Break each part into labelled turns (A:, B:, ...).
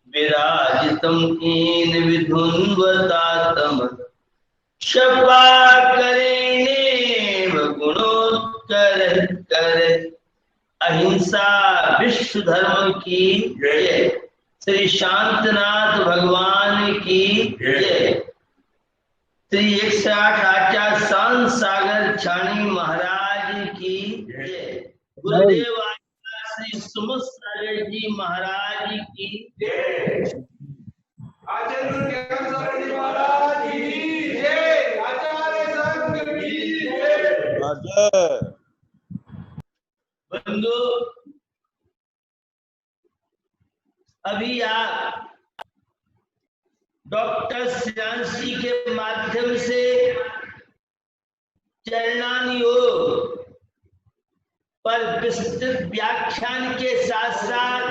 A: विराजितम कीन विधुन्वतातम शपा करेणे गुणोत्कर कर अहिंसा विश्व धर्म की जय। श्री शांतनाथ भगवान की जय। श्री 108 आचार्य शांत सागर छाणी महाराज की जय। गुरुदेव आचार्य श्री सुमत सागर जी महाराज की जय।
B: आचार्य ज्ञान सागर जी महाराज की जय। आचार्य संघ की जय।
A: बंधु, अभी आप डॉक्टर श्रेयांशी के माध्यम से चरणान योग पर विस्तृत व्याख्यान के साथ साथ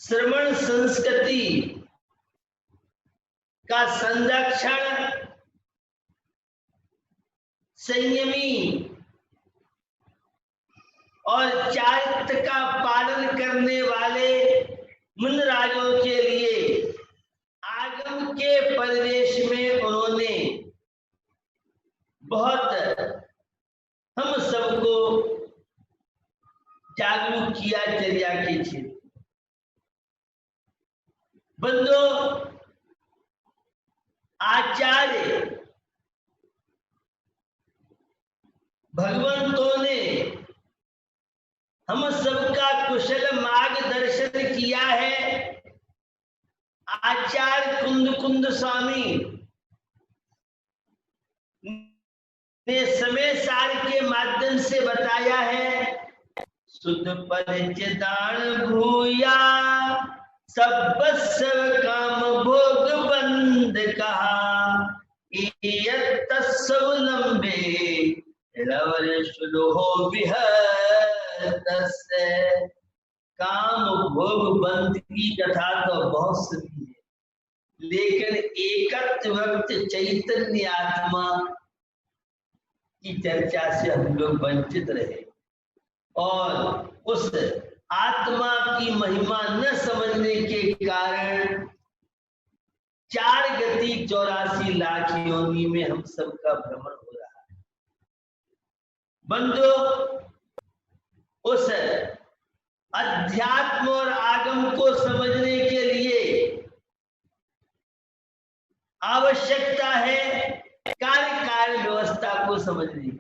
A: श्रवण संस्कृति का संरक्षण, संयमी और चारित्र का पालन करने वाले मुनिराजों के लिए आगम के परिवेश में उन्होंने बहुत हम सबको जागरूक किया चर्या के क्षेत्र। बंधु, आचार्य भगवंतों ने हम सबका कुशल मार्गदर्शन किया है। आचार्य कुंद स्वामी ने समय सार के माध्यम से बताया है, शुद्ध परिचिदान भूया सब काम भोग बंद कहा लंबे काम भोग बंद की कथा तो बहुत सुनी है, लेकिन एकत्व वक्त चैतन्य आत्मा की चर्चा से हम लोग वंचित रहे और उस आत्मा की महिमा न समझने के कारण 4 गति 84 लाख योनि में हम सबका भ्रमण हो रहा है। बंधु, उस अध्यात्म और आगम को समझने के लिए आवश्यकता है कार्य व्यवस्था को समझने की।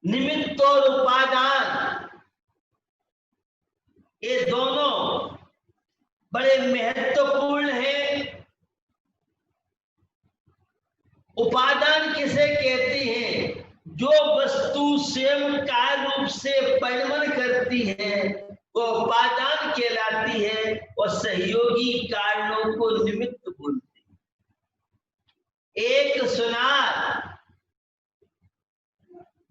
A: निमित्त और उपादान, ये दोनों बड़े महत्वपूर्ण हैं। उपादान किसे कहते हैं? जो वस्तु स्वयं कार्य रूप से परिणमन करती है वो उपादान कहलाती है और सहयोगी कारणों को निमित्त बोलते हैं। एक सुनार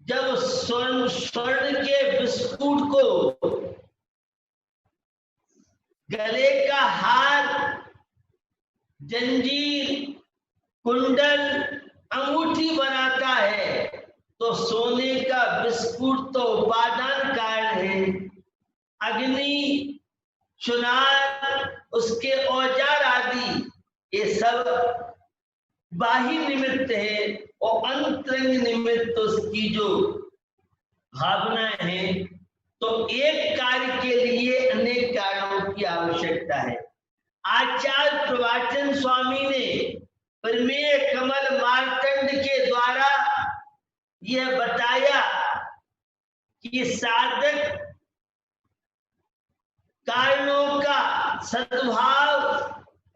A: जब स्वर्ण के बिस्कुट को गले का हार, जंजीर, कुंडल, अंगूठी बनाता है तो सोने का बिस्कुट तो उपादान कारण है। अग्नि, चुनार, उसके औजार आदि ये सब बाह्य निमित्त है और अंतरंग निमित्त उसकी जो भावनाएं हैं। तो एक कार्य के लिए अनेक कारणों की आवश्यकता है। आचार्य प्रवाचन स्वामी ने प्रमेय कमल मार्तंड के द्वारा यह बताया कि साधक कारणों का सद्भाव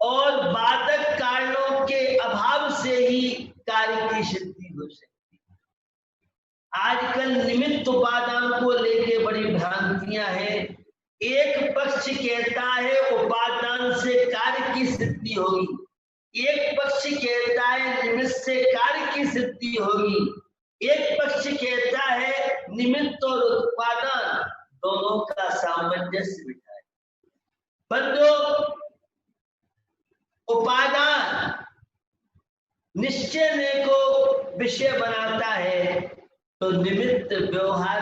A: और बाधक कारणों के अभाव से ही कार्य की सिद्धि हो सकती है। आजकल निमित्त उपादान को लेके बड़ी भ्रांतियां हैं। एक पक्ष कहता है उपादान से कार्य की सिद्धि होगी, एक पक्ष कहता है निमित्त से कार्य की सिद्धि होगी, एक पक्ष कहता है निमित्त और उत्पादन दोनों का सामंजस्य बिठाए। बंधु, उपादान निश्चय को विषय बनाता है तो निमित्त व्यवहार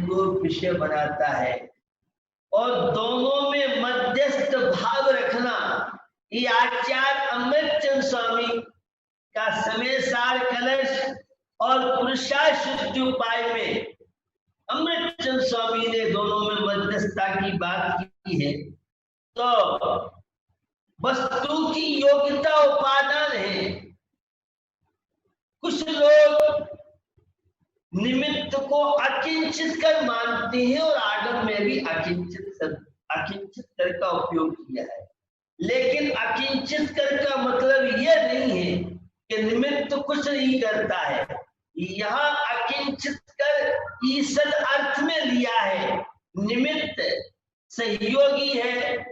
A: को विषय बनाता है और दोनों में मध्यस्थ भाव रखना, ये आचार्य अमृतचंद स्वामी का समय सार कलश और पुरुषार्थ शुद्धि उपाय में अमृतचंद स्वामी ने दोनों में मध्यस्थता की बात की है। तो वस्तु की योग्यता उपादान है। कुछ लोग निमित्त को अकिंचित कर मानते हैं और आगम में भी अकिंचित कर का उपयोग किया है, लेकिन अकिंचित कर का मतलब यह नहीं है कि निमित्त कुछ नहीं करता है। यहाँ अकिंचित कर ईसद अर्थ में लिया है। निमित्त सहयोगी है,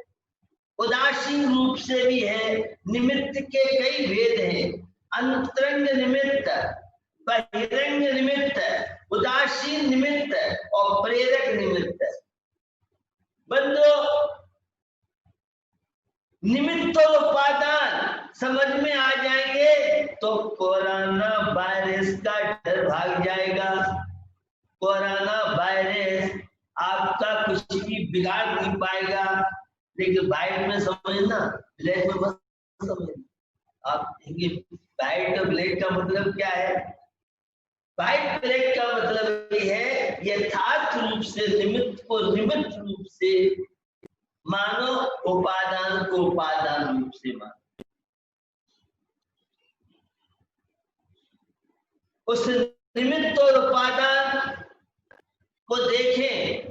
A: उदासीन रूप से भी है। निमित्त के कई भेद हैं, अंतरंग निमित्त, बहिरंग निमित्त, उदासीन निमित्त और प्रेरक निमित्त। बंदो, निमित्त और उपादान समझ में आ जाएंगे तो कोरोना वायरस का डर भाग जाएगा। कोरोना वायरस आपका कुछ भी बिगाड़ नहीं पाएगा, लेकिन वाइट में समझना, ब्लैक में मत समझना। आप देखेंगे वाइट और ब्लैक का मतलब क्या है? वाइट ब्लैक का मतलब ये है यथार्थ रूप से निमित्त को निमित्त रूप से मानो, उपादान को उपादान रूप से मानो। उस निमित्त और उपादान को देखें।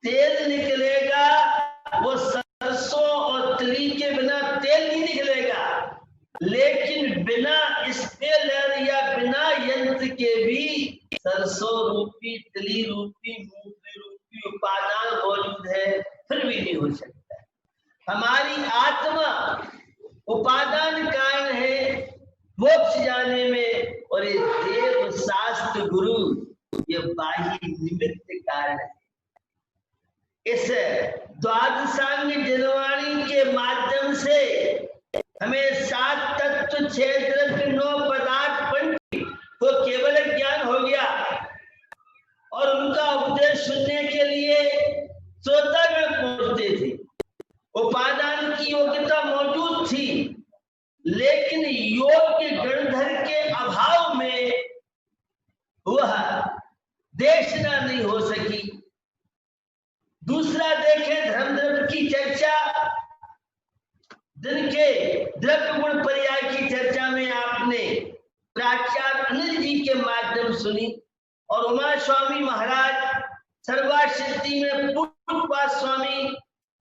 A: तेल निकलेगा, वो सरसों और तिली के बिना तेल नहीं निकलेगा, लेकिन बिना स्पेलर या बिना यंत्र के भी सरसों रूपी, तिली रूपी, मूंगफली रूपी उपादान मौजूद है, फिर भी नहीं हो सकता। हमारी आत्मा उपादान कारण है मोक्ष जाने में, और ये देव शास्त्र गुरु ये बाह्य निमित्त कारण है। इस द्वादशांग जनवाणी के माध्यम से हमें 7 तत्व, 6 द्रव्य, 9 पदार्थ, पंच को केवल ज्ञान हो गया, और उनका उपदेश सुनने के लिए श्रोतागण पहुंचते थे। उपादान की योग्यता मौजूद थी, लेकिन योग के गणधर के अभाव में वह देशना नहीं हो सकी। दूसरा देखें, धर्म द्रव्य की चर्चा, दिन के द्रव्य गुण पर्याय की चर्चा में आपने प्राचार्य अनिल जी के माध्यम सुनी, और उमा स्वामी महाराज, सर्वासिद्धि में पूर्णपाद स्वामी,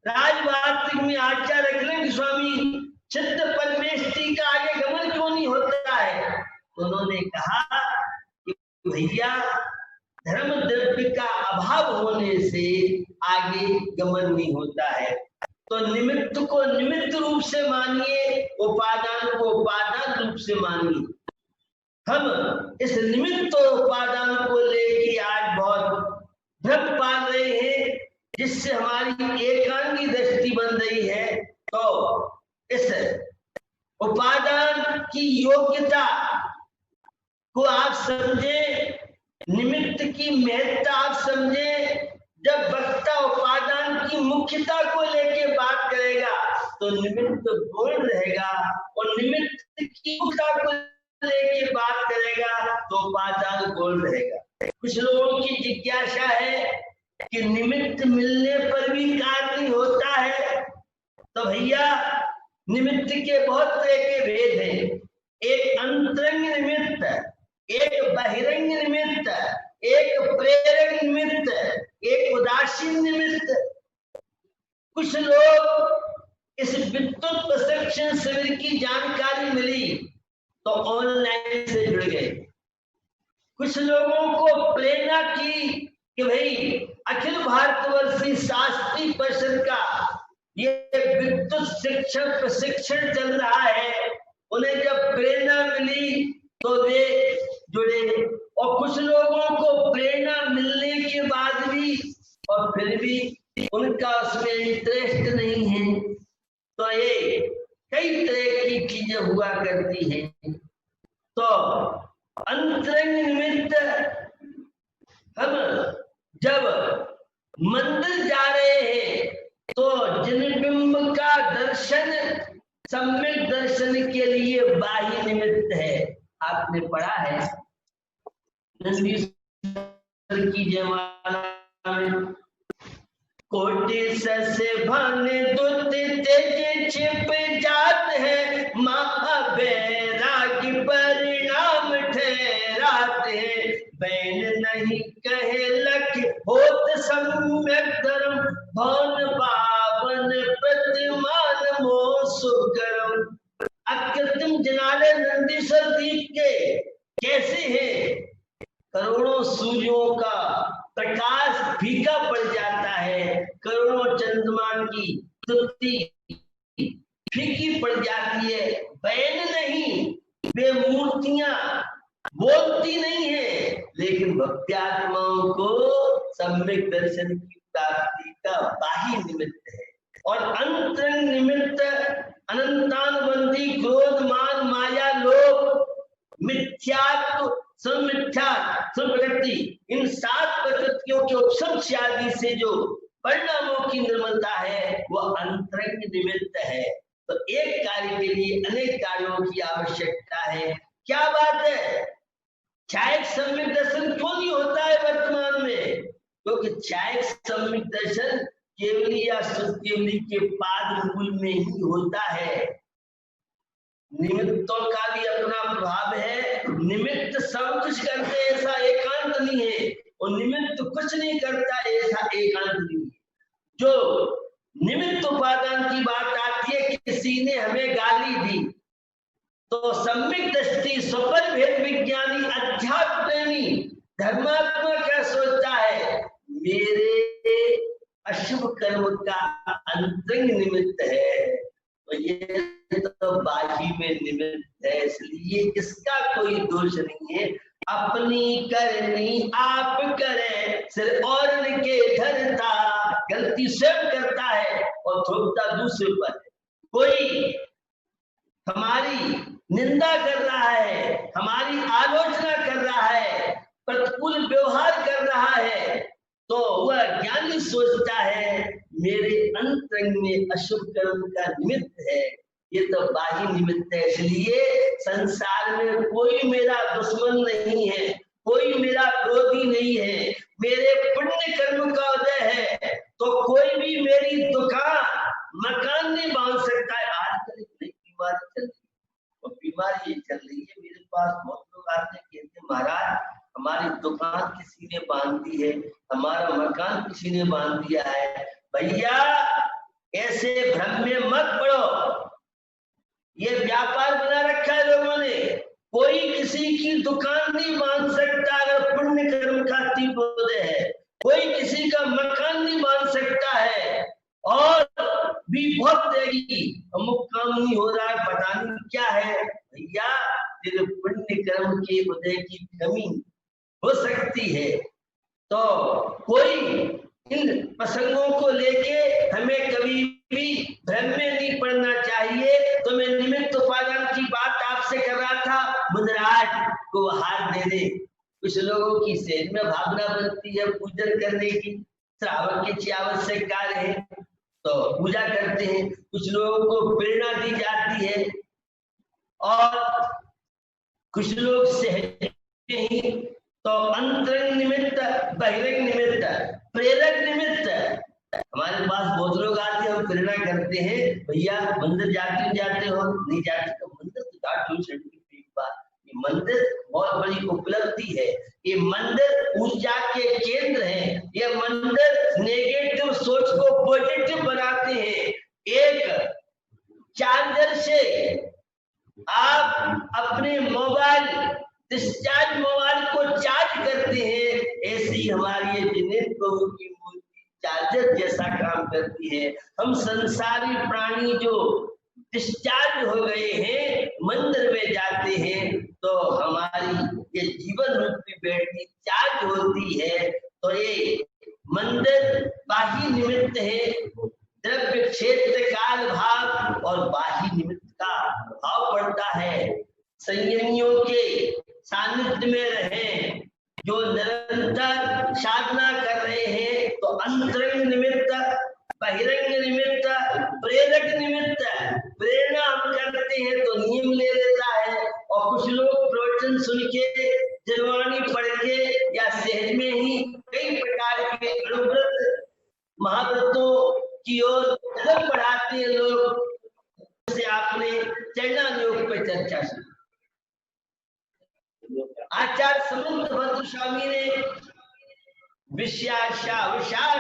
A: राजवार्तिक में आचार्य अखिलेंद्र स्वामी, चित्त परमेष्टि का आगे गमन क्यों नहीं होता है? उन्होंने कहा कि भैया धर्म द्रव्य का अभाव होने से आगे गमन नहीं होता है। तो निमित्त को निमित्त रूप से मानिए, उपादान को उपादान रूप से मानिए। हम इस निमित्त और उपादान को लेके आज बहुत भ्रम पाल रहे हैं, जिससे हमारी एकांगी दृष्टि बन रही है। तो इस उपादान की योग्यता को आप समझें, निमित्त की महत्ता आप समझें। जब वक्ता उपादान की मुख्यता को लेके बात करेगा तो निमित्त गौण रहेगा, और निमित्त की मुख्यता को लेके बात करेगा तो उपादान गौण रहेगा। कुछ लोगों की जिज्ञासा है कि निमित्त मिलने पर भी कार्य नहीं होता है। तो भैया, निमित्त के बहुत तरह के भेद हैं। एक अंतरंग निमित्त, एक बहिरंग निमित्त, एक प्रेरक निमित्त, एक उदासीन निमित्त। कुछ लोग इस विद्युत प्रशिक्षण शिविर की जानकारी मिली तो ऑनलाइन से जुड़ गए। कुछ लोगों को प्रेरणा की कि भाई अखिल भारतवर्षीय शास्त्रीय परिषद का ये विद्युत शिक्षण प्रशिक्षण चल रहा है, उन्हें जब प्रेरणा मिली तो वे जुड़े। और कुछ लोगों को प्रेरणा मिलने के बाद भी और फिर भी उनका उसमें इंटरेस्ट नहीं है। तो ये कई तरह की चीजें हुआ करती हैं। तो अंतरंग निमित्त हम जब मंदिर जा रहे हैं तो जिन बिंब का दर्शन सम्यक दर्शन के लिए बाह्य निमित्त है। आपने पढ़ा है नंदीश्वर की जयमाला में, कोटि से भाने दुत तेज छिप जात है, महावैराग परिणाम ठहरात है। बैन नहीं कहे लख होत सम्यक धर्म, भवन पावन प्रतिमान मोह सुकरम। अकृत्रिम जनाले नंदीश्वर दीप के कैसे हैं? करोड़ों सूर्यों का प्रकाश फीका पड़ जाता है, करोड़ों चंद्रमा की तृप्ति फीकी पड़ जाती है। बैन नहीं, वे मूर्तियां बोलती नहीं है, लेकिन भक्त्यात्माओं को सम्यक दर्शन की प्राप्ति का बाह्य निमित्त है। और अंतरंग निमित्त अनंतानुबंधी क्रोध मान माया लोभ मिथ्यात्व समिथ्या संप्रकृति, इन 7 प्रकृतियों के उपसम आदि से जो परिणामों की निर्मलता है वह अंतरंग निमित्त है। तो एक कार्य के लिए अनेक कार्यों की आवश्यकता है। क्या बात है? छायक सम्यक दर्शन क्यों नहीं होता है वर्तमान में? क्योंकि छायक सम्यक दर्शन केवली या सुकेवली के पाद मूल में ही होता है। निमित्तों का भी अपना प्रभाव है। निमित्त सब कुछ करते ऐसा एकांत नहीं है, और निमित्त कुछ नहीं करता ऐसा एकांत नहीं है। जो निमित्त उपादान की बात आती है, किसी ने हमें गाली दी तो सम्यक दृष्टि स्वपर भेद विज्ञानी अध्यात्म प्रेमी धर्मात्मा क्या सोचता है? मेरे अशुभ कर्म का अंतरंग निमित्त है, तो ये तो बाकी में निमित्त है, इसलिए इसका कोई दोष नहीं है। अपनी करनी आप करें, सिर और के धरता, गलती स्वयं करता है और थोपता दूसरे पर। कोई हमारी निंदा कर रहा है, हमारी आलोचना कर रहा है, प्रतिकूल व्यवहार कर रहा है, तो वह ज्ञानी सोचता है मेरे अंतरंग में अशुभ कर्म का निमित्त है, ये तो बाह्य निमित्त है। इसलिए संसार में कोई मेरा दुश्मन नहीं है, कोई मेरा विरोधी नहीं है, मेरे पुण्य कर्म का उदय है, तो कोई भी मेरी दुकान मकान नहीं बांध सकता है। आजकल एक नई बीमारी चल रही है, और बीमारी ये चल रही है, मेरे पास बहुत लोग आते हैं, कहते हैं महाराज हमारी दुकान किसी ने बांध दी है, हमारा मकान किसी ने बांध दिया है। भैया ऐसे भ्रम में मत पड़ो, ये व्यापार बना रखा है लोगों ने। कोई किसी की दुकान नहीं बांध सकता अगर पुण्य कर्म का तीव्र उदय है, कोई किसी का मकान नहीं बांध सकता है। और भी बहुत देगी अमुक काम नहीं हो रहा है, पता नहीं क्या है, भैया तेरे पुण्य कर्म के उदय की कमी हो सकती है। तो कोई इन प्रसंगों को लेके हमें कभी भी भ्रम में नहीं पड़ना चाहिए। तो मैं निमित्त उपादान की बात आपसे कर रहा था, मुद्राज को हाथ दे दे। कुछ लोगों की सेज में भावना बनती है पूजन करने की, श्रावण के 6 आवश्यक कार्य है तो पूजा करते हैं, कुछ लोगों को प्रेरणा दी जाती है, और कुछ लोग सहजते ही। तो अंतरंग निमित्त, बहिरंग निमित्त, प्रेरक निमित्त। हमारे पास बहुत लोग आते हैं, हम प्रेरणा करते हैं, भैया मंदिर जाते हो नहीं जाते तो मंदिर तो जाओ। एक बार ये मंदिर बहुत बड़ी उपलब्धि है, ये मंदिर ऊर्जा के केंद्र है, ये मंदिर नेगेटिव सोच को पॉजिटिव बनाते हैं। एक चार्जर से आप अपने मोबाइल डिस्चार्ज मोबाइल को चार्ज करते हैं, ऐसे ही हमारी ये जिनेन्द्र प्रभु की मूर्ति चार्जर जैसा काम करती है। हम संसारी प्राणी जो डिस्चार्ज हो गए हैं, मंदिर में जाते हैं तो हमारी ये जीवन रूपी बैटरी चार्ज होती है। तो ये मंदिर बाह्य निमित्त है, द्रव्य क्षेत्र काल भाव और बाह्य निमित्त का भाव पड़ता है। संयमियों के सानिध्य में रहें, जो निरंतर साधना कर रहे हैं तो अंतरंग निमित्त, बहिरंग निमित्त, प्रेरक निमित्त, प्रेरणा हम करते हैं तो नियम ले लेता है। और कुछ लोग प्रवचन सुन के, जलवाणी पढ़ के या सहज में ही कई प्रकार के अणुव्रत महाव्रतों की ओर कदम बढ़ाते हैं लोग। से आपने चरणानुयोग पर चर्चा सुनी। आचार्य समंत भद्र स्वामी ने विषातीतो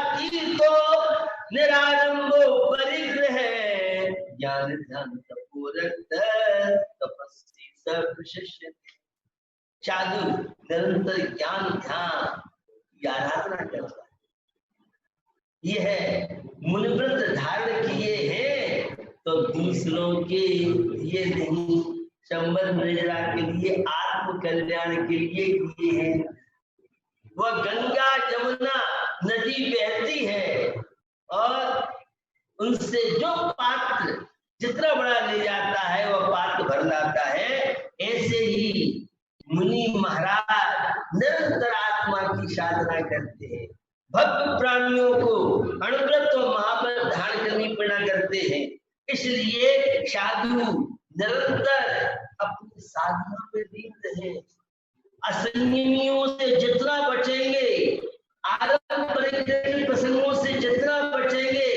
A: निरारंभो परिग्रह ज्ञान ध्यान तपोरक्त तपस्वी सब शिष्य। साधु निरंतर ज्ञान ध्यान की आराधना करता है। यह मुनिव्रत धारण किए हैं तो दूसरों के लिए नहीं, संबंध निजरा के लिए, आत्म कल्याण के लिए किए हैं। वह गंगा जमुना नदी बहती है और उनसे जो पात्र जितना बड़ा ले जाता है वह पात्र भर लाता है। ऐसे ही मुनि महाराज निरंतर आत्मा की साधना करते हैं। भक्त प्राणियों को अणुव्रत और महाव्रत धारण करनी प्रेरणा करते हैं। इसलिए साधु निरंतर अपनी साधना में लीन रहे। असंयमियों से जितना बचेंगे, आरंभ प्रसंगों से जितना बचेंगे,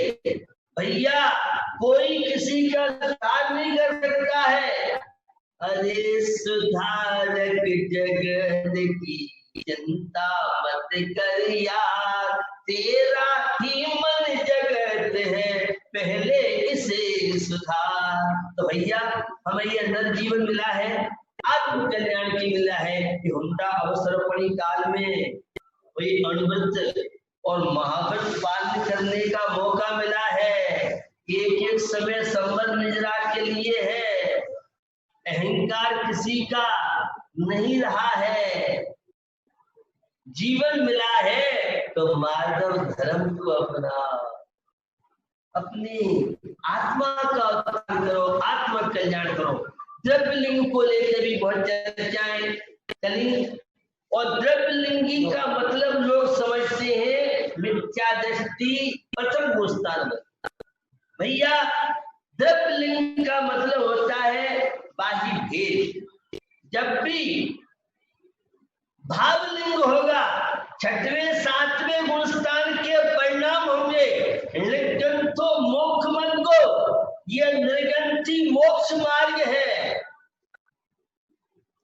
A: भैया कोई किसी का सुधार नहीं कर सकता है। अरे सुधारक जगत की चिंता मत कर यार, तेरा ही मन जगत है, पहले इसे सुधार। तो भैया हमें ये अंदर जीवन मिला है, आत्म कल्याण की मिला है कि हुंडा अवसरपणी काल में कोई अणुव्रत और महाव्रत पालन करने का मौका मिला है। एक एक समय संबंध निजरा के लिए है। अहंकार किसी का नहीं रहा है। जीवन मिला है तो माधव धर्म को अपना, अपनी आत्मा का उत्थान करो, आत्म कल्याण करो। द्रव्यलिंग को लेकर भी बहुत चर्चाएं चली और द्रव्यलिंगी का मतलब लोग समझते हैं मिथ्या दृष्टि, प्रथम स्थान। भैया द्रव्यलिंग का मतलब होता है बाह्य भेद। जब भी भावलिंग होगा, छठवें सातवें गुण स्थान के परिणाम होंगे, लेकिन तो मोक्ष मंगो, यह निर्गंथी मोक्ष मार्ग है।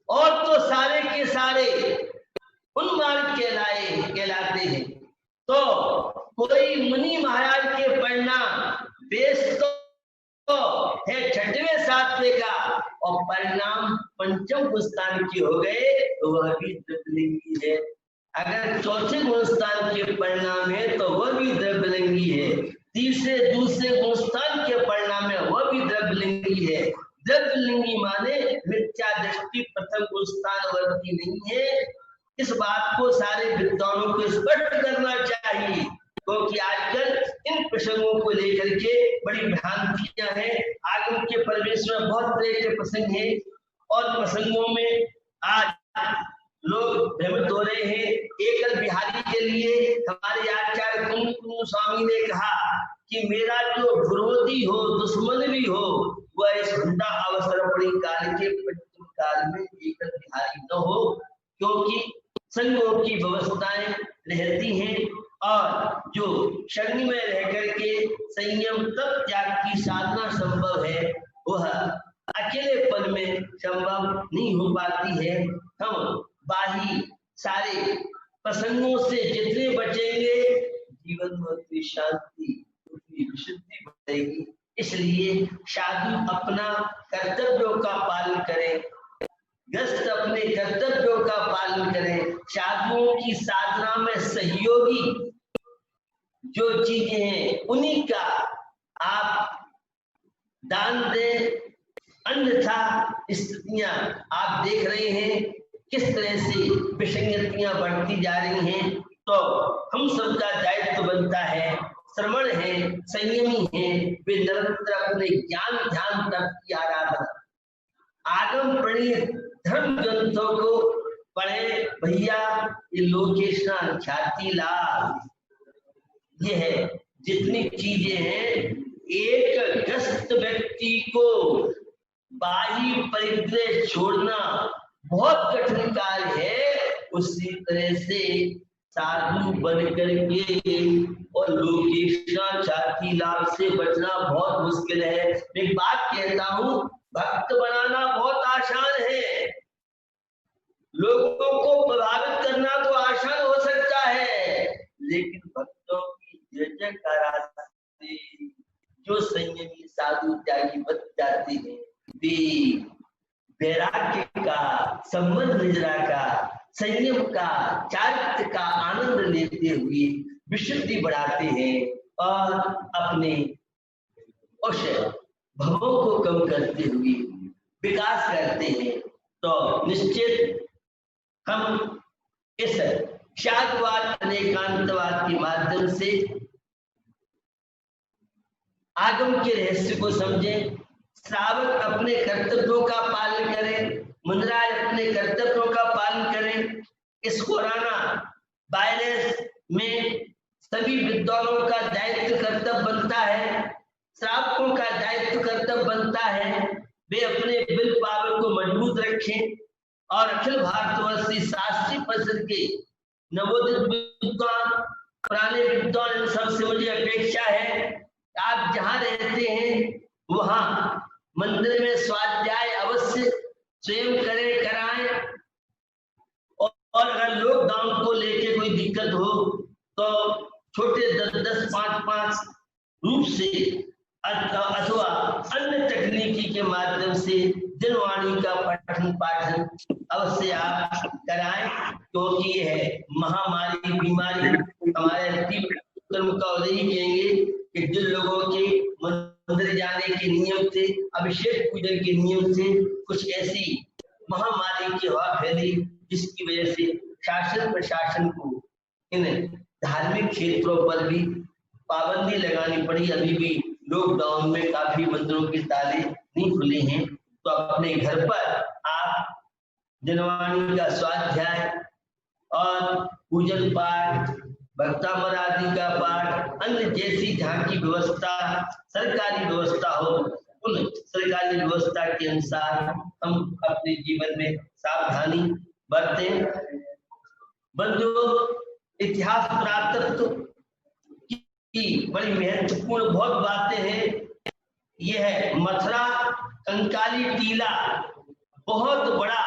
A: और तो सारे के सारे उन मार्ग कहलाते हैं। तो कोई मुनि महाराज के परिणाम बेस तो है छठवें सातवें का और परिणाम पंचम गुण स्थान के हो गए तो वह भी द्रव्यलिंगी है। अगर चौथे गुण स्थान के परिणाम है तो वह भी द्रव्यलिंगी है। तीसरे दूसरे गुण स्थान के परिणाम है वह भी द्रव्यलिंगी है। द्रव्यलिंगी माने मिथ्या दृष्टि प्रथम गुण स्थान वर्ती नहीं है। इस बात को सारे विद्वानों को स्पष्ट करना चाहिए, क्योंकि आजकल इन प्रसंगों को लेकर के बड़ी भ्रांतियां हैं। आगम के प्रवेश में बहुत तरह के प्रसंग हैं और प्रसंगों में आज लोग भ्रमित हो रहे हैं। एकल बिहारी के लिए हमारे आचार्य कुंद स्वामी ने कहा कि मेरा जो विरोधी हो, दुश्मन भी हो, वह इस हुंडा अवसरपणी काल के पंचम काल में एकल बिहारी न हो, क्योंकि संघों की व्यवस्थाएं रहती हैं और जो शनि में रह करके संयम तप त्याग की साधना संभव है वह अकेलेपन में संभव नहीं हो पाती है। हम बाही सारे प्रसंगों से जितने बचेंगे जीवन में उतनी शांति, उतनी विशुद्धि बढ़ेगी। इसलिए साधु अपना कर्तव्यों का पालन करें, गृहस्थ अपने कर्तव्यों का पालन करें। साधुओं की साधना में सहयोगी जो चीजें हैं उन्हीं का आप दान दें। अन्यथा स्थितियां आप देख रहे हैं किस तरह से विसंगतियां बढ़ती जा रही हैं। तो हम सबका दायित्व बनता है, श्रवण है, संयमी है, वे निरंतर अपने ज्ञान ध्यान तप की आराधना, आगम प्रणीत धर्म ग्रंथों को पढ़े भैया, ये लोकेशन ख्याति लाभ, ये है जितनी चीजें हैं, एक ग्रस्त व्यक्ति को बाह्य परिग्रह छोड़ना बहुत कठिन कार्य है। उसी तरह से साधु बन करके और लोकेशन ख्याति लाभ से बचना बहुत मुश्किल है। एक बात कहता हूँ, भक्त बनाना बहुत आसान है, लोगों को प्रभावित करना तो आसान हो सकता है, लेकिन भक्तों की जय जयकार से जो संयमी साधु त्यागी बच जाते हैं, वे वैराग्य का, संबंध निजरा का, संयम का, चारित्र का आनंद लेते हुए विशुद्धि बढ़ाते हैं और अपने उस भवों को कम करते हुए विकास करते हैं। तो निश्चित हम इस शादवाद अनेकांतवाद के माध्यम से आगम के रहस्य को समझें, श्रावक अपने कर्तव्यों का पालन करें, मुनिराज अपने कर्तव्यों का पालन करें। इस कोरोना वायरस में सभी विद्वानों का दायित्व कर्तव्य बनता है, श्रावकों का दायित्व कर्तव्य बनता है, वे अपने विल पावर को मजबूत रखें और अखिल भारतवर्षीय शास्त्रीय परिषद के नवोदित विद्वान, पुराने विद्वान, इन सबसे मुझे अपेक्षा है आप जहाँ रहते हैं वहाँ मंदिर में स्वाध्याय अवश्य स्वयं करें, कराएं। और अगर लॉकडाउन को लेके कोई दिक्कत हो तो छोटे 10-10, 5-5 रूप से अथवा अन्य तकनीकी के माध्यम से दिनवाणी का पठन पाठन अवश्य आप कराएं, क्योंकि यह महामारी बीमारी हमारे तीव्र कर्म का उदय कहेंगे कि जिन लोगों के मंदिर जाने के नियम थे, अभिषेक पूजन के नियम थे, कुछ ऐसी महामारी की हवा फैली जिसकी वजह से शासन प्रशासन को इन धार्मिक क्षेत्रों पर भी पाबंदी लगानी पड़ी। अभी भी लॉकडाउन में काफी मंदिरों के ताले नहीं खुले हैं, तो अपने घर पर आप दिनवाणी का स्वाध्याय और पूजन पाठ, भक्तामर आदि का पाठ, अन्य जैसी जहाँ की व्यवस्था सरकारी व्यवस्था हो, उन सरकारी व्यवस्था के अनुसार हम अपने जीवन में सावधानी बरतें। बंधुओं, इतिहास पुरातत्व की बड़ी महत्वपूर्ण बहुत बातें हैं। यह है मथुरा कंकाली टीला बहुत बड़ा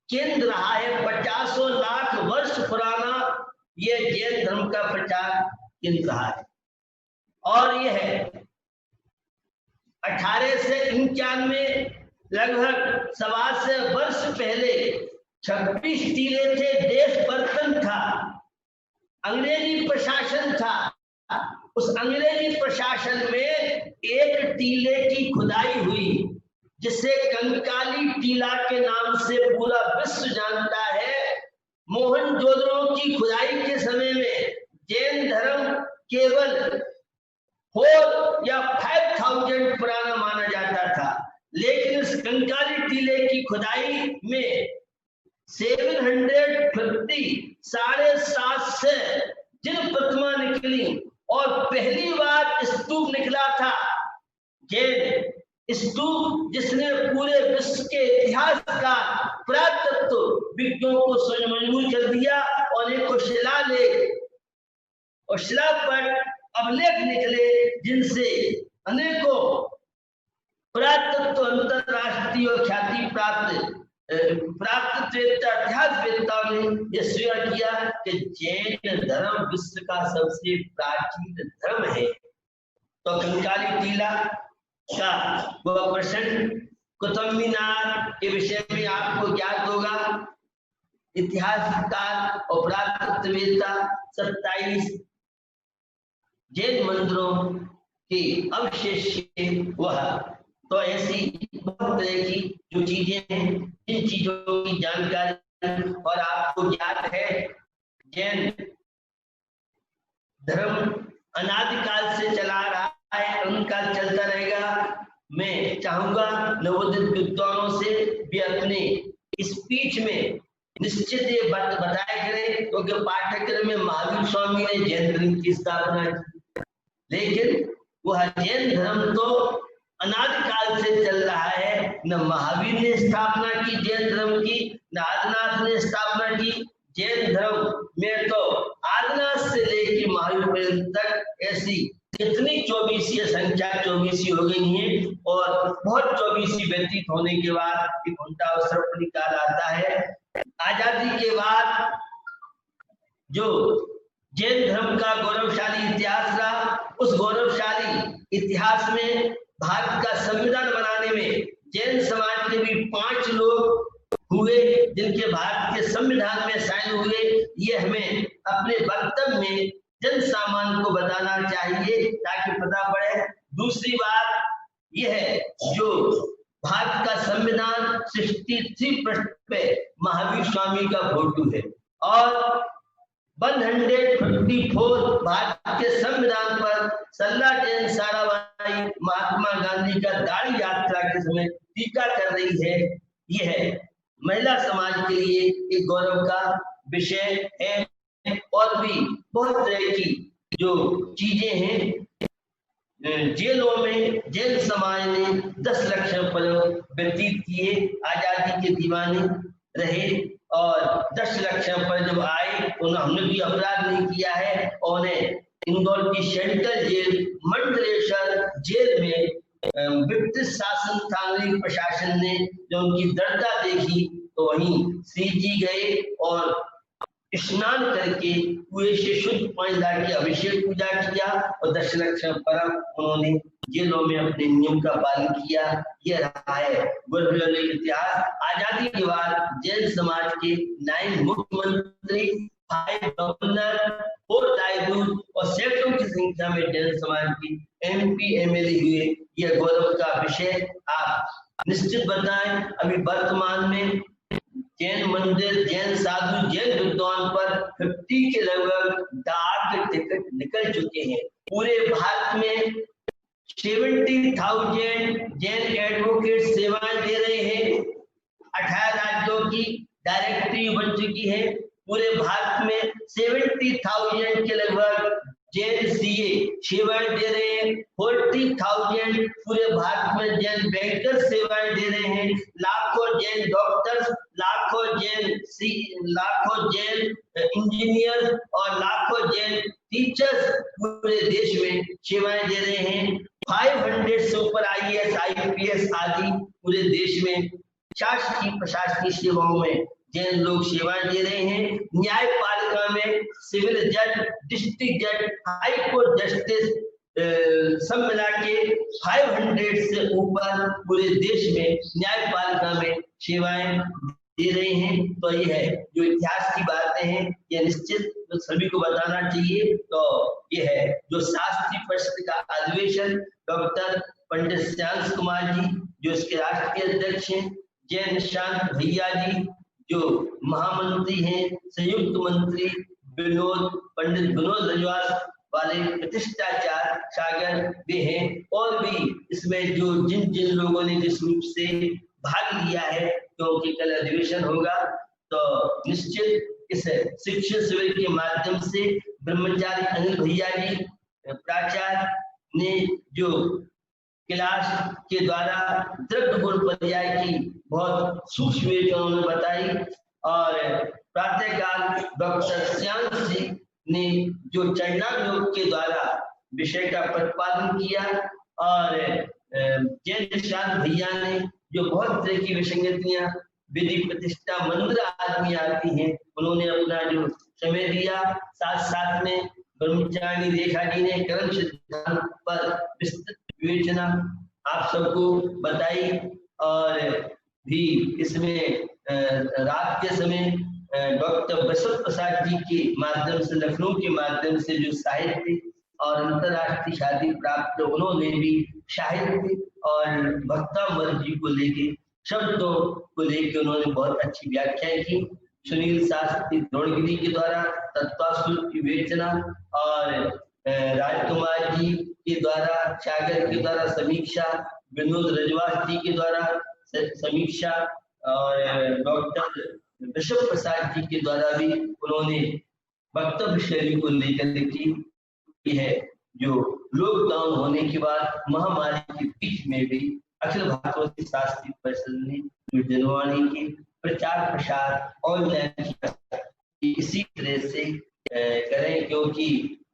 A: केंद्र रहा है, 50 लाख वर्ष पुराना यह जैन धर्म का प्रचार केंद्र रहा है। और यह 1891 लगभग 125 वर्ष पहले 26 टीले थे, देश बर्तन था, अंग्रेजी प्रशासन था। उस अंग्रेजी प्रशासन में एक टीले की खुदाई हुई जिसे कंकाली टीला के नाम से पूरा विश्व जानता है। मोहनजोदड़ो की खुदाई के समय में जैन धर्म केवल 4 या 5000 पुराना माना जाता था, लेकिन इस कंकाली टीले की खुदाई में 750 7.5 से जिन प्रतिमा निकली और पहली बार स्तूप निकला था जैन स्तूप, जिसने पूरे विश्व के इतिहास का पुरातत्व विज्ञों को स्वयं मजबूत कर दिया। और एक शिलालेख और शिला पर अभिलेख निकले जिनसे अनेकों पुरातत्व अंतरराष्ट्रीय और ख्याति प्राप्त इतिहासवेत्ताओं ने यह स्वीकार किया कि जैन धर्म विश्व का सबसे प्राचीन धर्म है। तो कंकाली टीला का वह प्रश्न कुतुब मीनार के विषय में आपको ज्ञात होगा। इतिहासकार और पुरातत्ववेत्ता 27 जैन मंदिरों के अवशेष वह, तो ऐसी बहुत तरह की जो चीजें हैं, जिन चीजों की जानकारी और आपको ज्ञात है जैन धर्म अनादिकाल से चला रहा है, उनका चलता रहेगा। मैं चाहूंगा नवोदित विद्वानों से भी अपने स्पीच में निश्चित ये बताया करें क्योंकि पाठ्यक्रम में महावीर स्वामी ने जैन धर्म की स्थापना की, लेकिन वह जैन धर्म तो अनादिकाल से चल रहा है। न महावीर ने स्थापना की जैन धर्म की, न आदिनाथ ने स्थापना की। जैन धर्म में तो आदिनाथ से लेकर महावीर पर्यंत तक ऐसी कितनी 24 संख्या 24 हो गई है, और बहुत 24 व्यतीत होने के बाद एक उल्टा अवसर निकाल आता है। आजादी के बाद जो जैन धर्म का गौरवशाली इतिहास रहा, उस गौरवशाली इतिहास में भारत का संविधान बनाने में जैन समाज के भी 5 लोग हुए जिनके भारत के संविधान में शामिल हुए। ये हमें अपने वक्तव्य में जन सामान्य को बताना चाहिए ताकि पता पड़े। दूसरी बात यह है, जो भारत का संविधान 63 पृष्ठ पे महावीर स्वामी का फोटो है, और 154 भारत के संविधान पर सरला जैन साराभाई महात्मा गांधी का दाढ़ी यात्रा के समय टीका कर रही है। यह महिला समाज के लिए एक गौरव का विषय है। और भी बहुत तरह की जो चीजें हैं, जेलों में जैन समाज ने 10 लाख पर्व व्यतीत किए, आजादी के दीवाने रहे, और 10 लाख पर जब आए उन्हें हमने भी अपराध नहीं किया है, और इंदौर की सेंट्रल जेल मंडलेश्वर जेल में ब्रिटिश शासन कांग्रेस प्रशासन ने जो उनकी दृढ़ता देखी तो वहीं श्री जी गए और स्नान करके कुएं से शुद्ध पानी लाके अभिषेक पूजा किया, और 10 लाख पर्व उन्होंने जेलों में अपने नियम का पालन किया। यह रहा है गौरवशाली इतिहास। आजादी के बाद जैन समाज के 9 मुख्यमंत्री, 5 गवर्नर, 4 राजदूत और सैकड़ों की संख्या में जैन समाज की MP MLA हुए। यह गौरव का विषय आप निश्चित बताएं। अभी वर्तमान में जैन मंदिर, जैन साधु, जैन विद्वान पर 50 के लगभग डाक टिकट निकल चुके हैं। पूरे भारत में 70,000 जैन एडवोकेट सेवाएं दे रहे हैं। 18 राज्यों की डायरेक्टरी बन चुकी है। पूरे भारत में 70,000 के लगभग जैन CA सेवाएं दे रहे हैं। 40,000 पूरे भारत में जैन बैंकर सेवाएं दे रहे हैं। लाखों जैन डॉक्टर्स, लाखों जैन इंजीनियर और लाखों जैन टीचर्स पूरे देश में सेवाएं दे रहे हैं। 500 से ऊपर IAS IPS आदि पूरे देश में शासकीय प्रशासकीय सेवाओं में जैन लोग सेवाएं दे रहे हैं। न्यायपालिका में सिविल जज, डिस्ट्रिक्ट जज, हाई कोर्ट जस्टिस सब मिला के 500 से ऊपर पूरे देश में न्यायपालिका में सेवाएं दे रहे हैं। तो ये है जो इतिहास की बातें हैं, ये निश्चित तो सभी को बताना चाहिए। तो ये है जो शास्त्री परिषद का अधिवेशन डॉक्टर पंडित श्याम कुमार जी जो इसके राष्ट्रीय अध्यक्ष हैं, जय निशांत भैया जी जो महामंत्री हैं, संयुक्त मंत्री पंडित विनोद रजवास वाले प्रतिष्ठाचार सागर वे हैं, और भी इसमें जो जिन लोगों ने जिस रूप से भाग लिया है, क्योंकि कल अधिवेशन होगा तो निश्चित इस शिक्षण शिविर के माध्यम से ब्रह्मचारी अनिल भैया जी प्राचार्य ने जो क्लास के द्वारा द्रव्य गुण पर्याय की बहुत सूक्ष्म उन्होंने बताई, और प्रातःकाल डॉक्टर श्याम जी ने जो चरणायोग के द्वारा विषय का प्रतिपादन किया, और जय निशांत भैया ने जो बहुत तरह की विसंगतियां विधि प्रतिष्ठा मंत्र आदमी आती हैं, उन्होंने अपना जो समय दिया। साथ साथ में ब्रह्मचारी रेखा जी ने कर्म सिद्धांत पर विस्तृत विवेचना आप सबको बताई, और भी इसमें रात के समय डॉक्टर बसंत प्रसाद जी के माध्यम से, लखनऊ के माध्यम से जो साहित्य और अंतरराष्ट्रीय शादी प्राप्त उन्होंने भी साहित्य और भक्तामृत जी को लेके शब्दों को लेकर उन्होंने बहुत अच्छी व्याख्या की। सुनील शास्त्री द्रोणगिरी के द्वारा तत्वासुर की विवेचना, और राजकुमार जी के द्वारा, सागर के द्वारा समीक्षा, विनोद रजवास जी के द्वारा समीक्षा, और डॉक्टर विश्व प्रसाद जी के द्वारा भी उन्होंने वक्तव्य शैली को लेकर की है, जो लॉकडाउन होने के बाद महामारी के बीच में भी अखिल भारतीय शास्त्रीय परिषद ने जो जनवाणी के प्रचार प्रसार ऑनलाइन किया, इसी तरह से करें, क्योंकि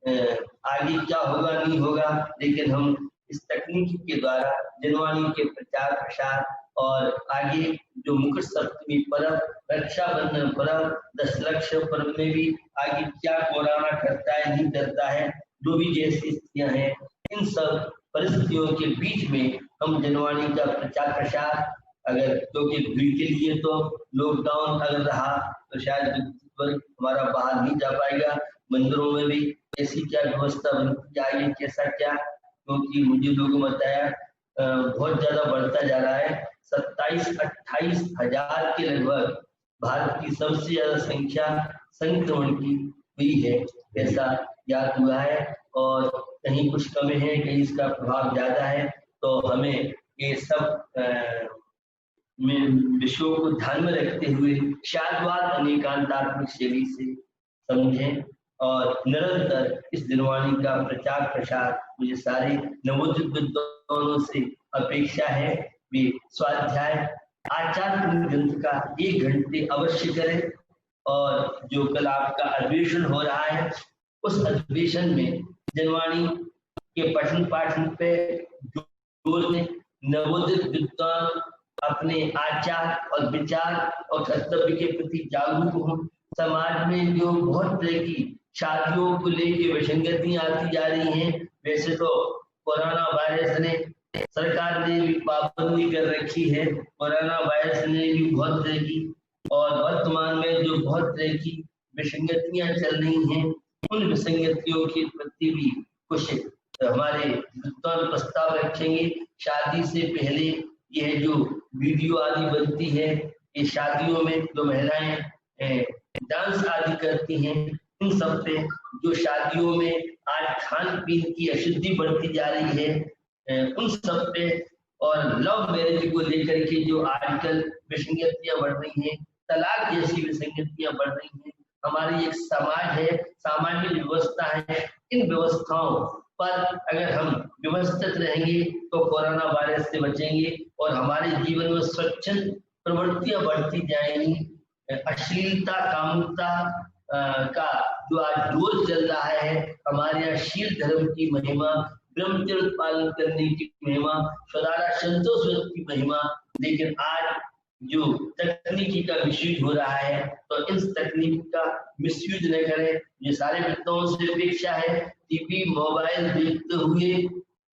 A: आगे क्या होगा नहीं होगा, लेकिन हम इस तकनीकी के द्वारा जनवाणी के प्रचार प्रसार और आगे जो मकर सप्तमी पर्व, रक्षाबंधन पर्व, 10 लक्ष पर्व में भी आगे क्या कोरोना करता है नहीं करता है, जो भी जैसी स्थितियां हैं, इन सब परिस्थितियों के बीच में हम जनवाणी का प्रचार प्रसार, अगर क्योंकि भीड़ के लिए तो लॉकडाउन अगर रहा तो शायद हमारा बाहर नहीं जा पाएगा, मंदिरों में भी ऐसी क्या व्यवस्था बनती जाएगी, कैसा क्या, क्योंकि मुझे लोगों ने बताया बहुत ज्यादा बढ़ता जा रहा है। 27-28 हजार के लगभग भारत की सबसे ज्यादा संख्या संक्रमण की हुई है, ऐसा याद हुआ है। और कहीं कुछ कमी है, कहीं इसका प्रभाव ज्यादा है, तो हमें ये सब विषयों को ध्यान में रखते हुए शादवाद अनेकांतात्मक शैली से समझें और निरंतर इस जनवाणी का प्रचार प्रसार मुझे सारे नवोदित विद्वानों से अपेक्षा है, वे स्वाध्याय आचार्य ग्रंथ का 1 घंटे अवश्य करें। और जो कल आपका अधिवेशन हो रहा है, उस अधिवेशन में जनवाणी के पठन पाठन पे जोर दें, नवोदित विद्वान अपने आचार और विचार और कर्तव्य के प्रति जागरूक हों। समाज में जो बहुत तरह की शादियों को लेकर विसंगतियां आती जा रही हैं, वैसे तो कोरोना वायरस ने, सरकार ने भी पाबंदी कर रखी है, कोरोना वायरस ने भी बहुत तरह की, और वर्तमान में जो बहुत तरह की विसंगतियां चल रही हैं, उन विसंगतियों के प्रति भी कुछ हमारे विद्वान प्रस्ताव रखेंगे। शादी से पहले यह जो वीडियो आदि बनती है, ये शादियों में जो महिलाएं डांस आदि करती हैं, इन सब पे, जो शादियों में आज खान पीन की अशुद्धि बढ़ती जा रही है, उन सब पे, और लव मैरिज को लेकर के जो आजकल विसंगतियां बढ़ रही हैं, तलाक जैसी विसंगतियां बढ़ रही हैं। हमारी एक समाज है, सामाजिक व्यवस्था है, इन व्यवस्थाओं पर अगर हम व्यवस्थित रहेंगे तो कोरोना वायरस से बचेंगे और हमारे जीवन में स्वच्छंद प्रवृत्तियां बढ़ती जाएंगी। अश्लीलता, कामुकता का जो आज दौर चल रहा है, हमारे यहाँ शील धर्म की महिमा, ब्रह्मचर्य पालन करने की महिमा, सदाचार संतोष व्रत की महिमा, लेकिन आज जो तकनीकी का मिसयूज हो रहा है, तो इस तकनीक का मिसयूज न करें। ये सारे विद्वानों से अपेक्षा है, टीवी मोबाइल देखते हुए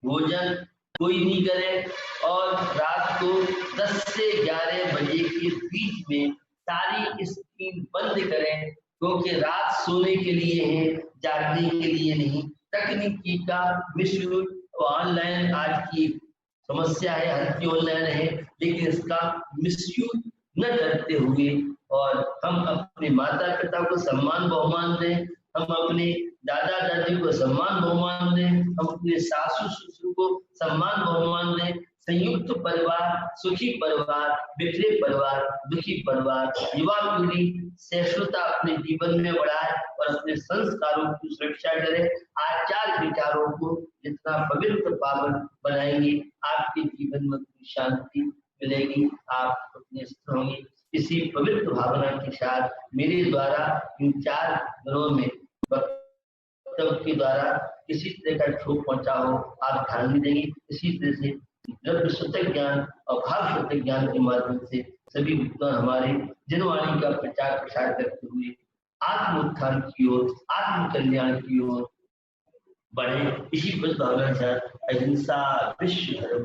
A: भोजन कोई नहीं करे, और रात को 10 से 11 बजे के बीच में सारी स्क्रीन बंद करें, क्योंकि रात सोने के लिए है, जागने के लिए नहीं। तकनीकी का मिसयूज, ऑनलाइन आज की समस्या है, हर की ऑनलाइन है, लेकिन इसका मिसयूज न करते हुए, और हम अपने माता पिता को सम्मान बहुमान दें, हम अपने दादा दादी को सम्मान बहुमान दें, हम अपने सासू ससुर को सम्मान बहुमान दें। संयुक्त परिवार, सुखी परिवार, बिखरे परिवार, दुखी परिवार, युवा पीढ़ी सहिष्णुता अपने जीवन में बढ़ाए और अपने संस्कारों की सुरक्षा करे। आचार विचारों को जितना पवित्र पावन बनाएंगे, आपके जीवन में शांति मिलेगी, आप अपने स्थिर होंगे। इसी पवित्र भावना के साथ मेरे द्वारा इन 4 दिनों में वक्तव्य के द्वारा किसी तरह का क्षोभ पहुंचा हो, आप ध्यान नहीं देंगे। इसी तरह से द्रव्य शुद्ध ज्ञान और भाव शुद्ध ज्ञान के माध्यम से सभी विद्वान हमारे जनवाणी का प्रचार प्रसार करते हुए आत्म उत्थान की ओर, आत्म कल्याण की ओर बढ़े। इसी भावना के साथ अहिंसा विश्व धर्म